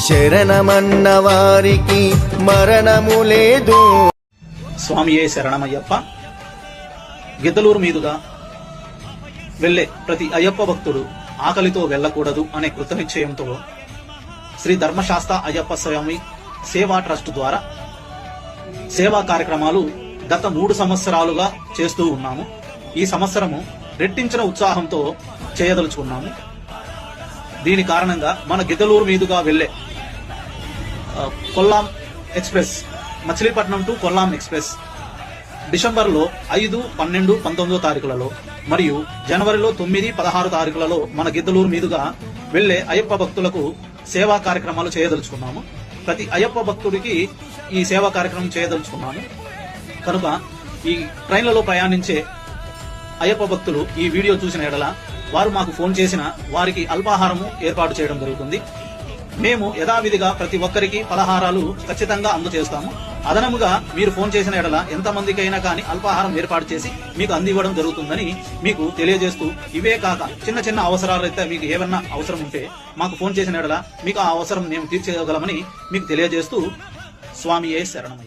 శరణమన్న వారికి మరణము లేదు. స్వామియే శరణమయ్యప్ప. గిద్దలూరు మీదుగా వెళ్లే ప్రతి అయ్యప్ప భక్తుడు ఆకలితో వెళ్లకూడదు అనే కృతనిశ్చయంతో శ్రీ ధర్మశాస్త్ర అయ్యప్ప స్వామి సేవా ట్రస్ట్ ద్వారా సేవా కార్యక్రమాలు గత 3 సంవత్సరాలుగా చేస్తూ ఉన్నాము. ఈ సంవత్సరము రెట్టించిన ఉత్సాహంతో చేయదలుచుకున్నాము. దీని కారణంగా మన గిద్దలూరు మీదుగా వెళ్లే Kollam express, Machilipatnam to Kollam express డిసెంబర్లో 5, 12, 19 తారీఖులలో మరియు జనవరిలో 9, 16 తారీఖులలో మన గిద్దలూరు మీదుగా వెళ్లే అయ్యప్ప భక్తులకు సేవా కార్యక్రమాలు చేయదలుచుకున్నాము. ప్రతి అయ్యప్ప భక్తుడికి ఈ సేవా కార్యక్రమం చేయదలుచుకున్నాము. కనుక ఈ ట్రైన్లలో ప్రయాణించే అయ్యప్ప భక్తులు ఈ వీడియో చూసిన ఎడల వారు మాకు ఫోన్ చేసిన వారికి అల్పాహారము ఏర్పాటు చేయడం జరుగుతుంది. మేము యథావిధిగా ప్రతి ఒక్కరికి పలహారాలు ఖచ్చితంగా అందజేస్తాము. అదనముగా మీరు ఫోన్ చేసిన ఎడల ఎంతమందికైనా కానీ అల్పాహారం ఏర్పాటు చేసి మీకు అందివ్వడం జరుగుతుందని మీకు తెలియజేస్తూ, ఇవే కాక చిన్న చిన్న అవసరాలు అయితే మీకు ఏమన్నా అవసరం ఉంటే మాకు ఫోన్ చేసిన ఎడల మీకు ఆ అవసరం మేము తీర్చేయగలమని మీకు తెలియజేస్తూ, స్వామియే శరణమయ్య.